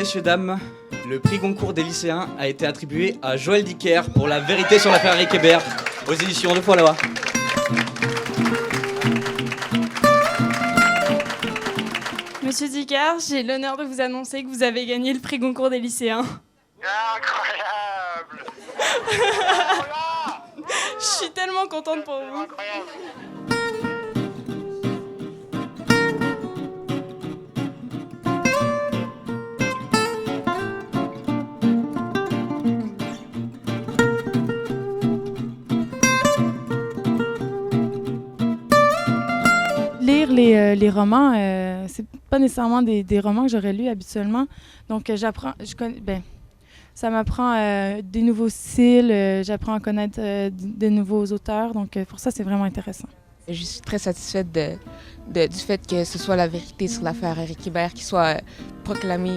Messieurs, dames, le prix Goncourt des lycéens a été attribué à Joël Dicker pour La vérité sur l'affaire Eric Hébert aux éditions Deux fois la Loi. Monsieur Dicker, j'ai l'honneur de vous annoncer que vous avez gagné le prix Goncourt des lycéens. Incroyable. Je suis tellement contente pour vous. Incroyable. Lire les romans, c'est pas nécessairement des romans que j'aurais lus habituellement. Donc, ça m'apprend des nouveaux styles, j'apprends à connaître de nouveaux auteurs. Donc, pour ça, c'est vraiment intéressant. Je suis très satisfaite du fait que ce soit La vérité sur l'affaire Eric Hébert qui soit proclamé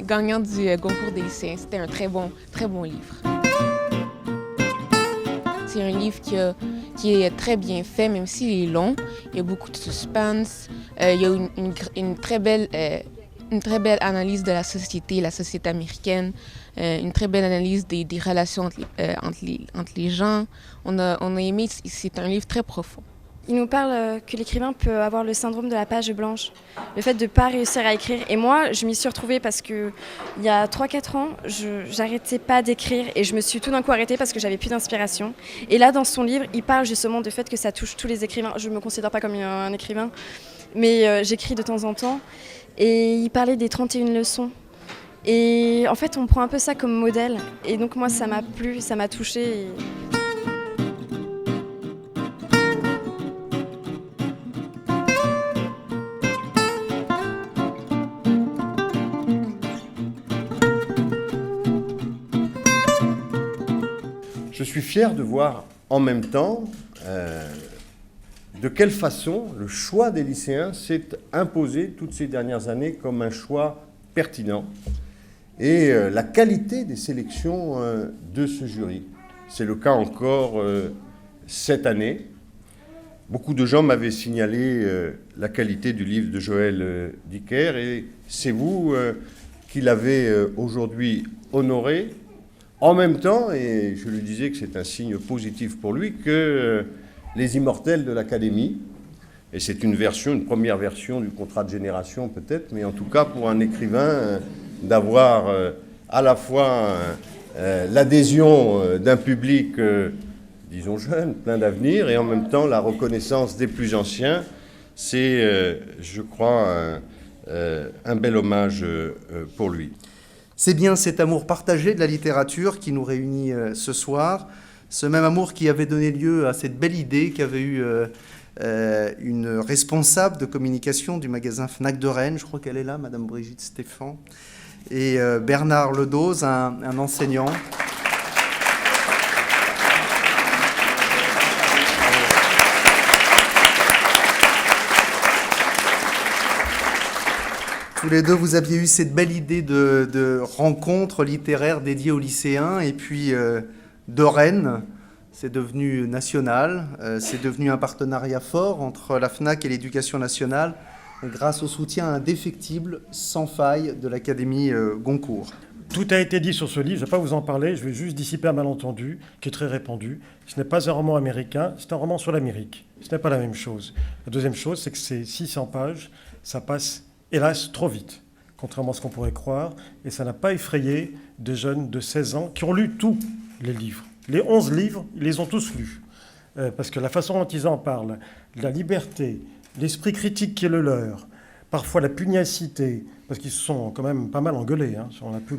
gagnant du Goncourt des lycéens. C'était un très bon livre. C'est un livre qui est très bien fait, même s'il est long. Il y a beaucoup de suspense. Il y a une très belle analyse de la société américaine, une très belle analyse des relations entre les gens. On a aimé, c'est un livre très profond. Il nous parle que l'écrivain peut avoir le syndrome de la page blanche, le fait de ne pas réussir à écrire. Et moi, je m'y suis retrouvée parce qu'il y a 3-4 ans, j'arrêtais pas d'écrire et je me suis tout d'un coup arrêtée parce que j'avais plus d'inspiration. Et là, dans son livre, il parle justement du fait que ça touche tous les écrivains. Je ne me considère pas comme un écrivain, mais j'écris de temps en temps. Et il parlait des 31 leçons. Et en fait, on prend un peu ça comme modèle. Et donc moi, ça m'a plu, ça m'a touchée. Je suis fier de voir en même temps de quelle façon le choix des lycéens s'est imposé toutes ces dernières années comme un choix pertinent et la qualité des sélections de ce jury. C'est le cas encore cette année. Beaucoup de gens m'avaient signalé la qualité du livre de Joël Dicker et c'est vous qui l'avez aujourd'hui honoré. En même temps, et je lui disais que c'est un signe positif pour lui, que les immortels de l'Académie, et c'est une première version du contrat de génération peut-être, mais en tout cas pour un écrivain, d'avoir à la fois l'adhésion d'un public, disons jeune, plein d'avenir, et en même temps la reconnaissance des plus anciens, c'est, je crois, un bel hommage pour lui. C'est bien cet amour partagé de la littérature qui nous réunit ce soir, ce même amour qui avait donné lieu à cette belle idée qu'avait eue une responsable de communication du magasin Fnac de Rennes, je crois qu'elle est là, Madame Brigitte Stéphan, et Bernard Ledoz, un enseignant. Tous les deux, vous aviez eu cette belle idée de rencontre littéraire dédiée aux lycéens. Et puis, de Rennes, c'est devenu national. C'est devenu un partenariat fort entre la FNAC et l'Éducation nationale, grâce au soutien indéfectible, sans faille, de l'Académie Goncourt. Tout a été dit sur ce livre, je ne vais pas vous en parler, je vais juste dissiper un malentendu qui est très répandu. Ce n'est pas un roman américain, c'est un roman sur l'Amérique. Ce n'est pas la même chose. La deuxième chose, c'est que c'est 600 pages, ça passe hélas, trop vite, contrairement à ce qu'on pourrait croire, et ça n'a pas effrayé des jeunes de 16 ans qui ont lu tous les livres. Les 11 livres, ils les ont tous lus. Parce que la façon dont ils en parlent, la liberté, l'esprit critique qui est le leur, parfois la pugnacité, parce qu'ils se sont quand même pas mal engueulés, hein, si on a pu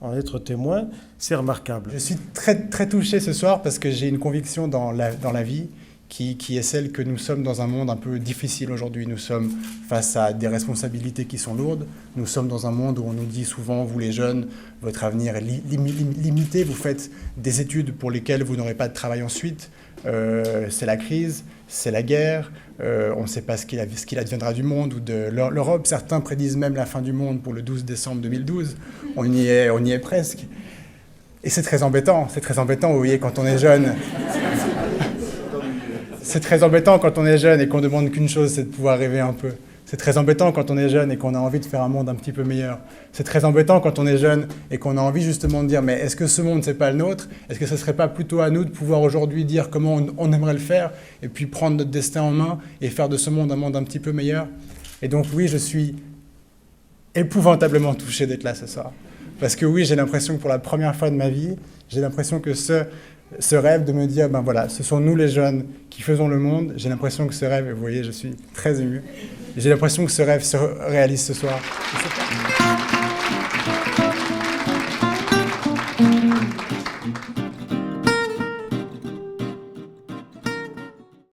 en être témoin, c'est remarquable. Je suis très, très touché ce soir parce que j'ai une conviction dans la vie qui est celle que nous sommes dans un monde un peu difficile aujourd'hui. Nous sommes face à des responsabilités qui sont lourdes. Nous sommes dans un monde où on nous dit souvent, vous les jeunes, votre avenir est limité. Vous faites des études pour lesquelles vous n'aurez pas de travail ensuite. C'est la crise, c'est la guerre. On ne sait pas ce qu'il adviendra du monde ou de l'Europe. Certains prédisent même la fin du monde pour le 12 décembre 2012. On y est presque. Et c'est très embêtant. C'est très embêtant, vous voyez, quand on est jeune. C'est très embêtant quand on est jeune et qu'on demande qu'une chose, c'est de pouvoir rêver un peu. C'est très embêtant quand on est jeune et qu'on a envie de faire un monde un petit peu meilleur. C'est très embêtant quand on est jeune et qu'on a envie justement de dire mais est-ce que ce monde, c'est pas le nôtre? Est-ce que ce serait pas plutôt à nous de pouvoir aujourd'hui dire comment on aimerait le faire et puis prendre notre destin en main et faire de ce monde un petit peu meilleur? Et donc oui, je suis épouvantablement touché d'être là ce soir. Parce que oui, j'ai l'impression que pour la première fois de ma vie, j'ai l'impression que ce rêve de me dire, ben voilà, ce sont nous les jeunes qui faisons le monde, j'ai l'impression que ce rêve, et vous voyez, je suis très ému, j'ai l'impression que ce rêve se réalise ce soir.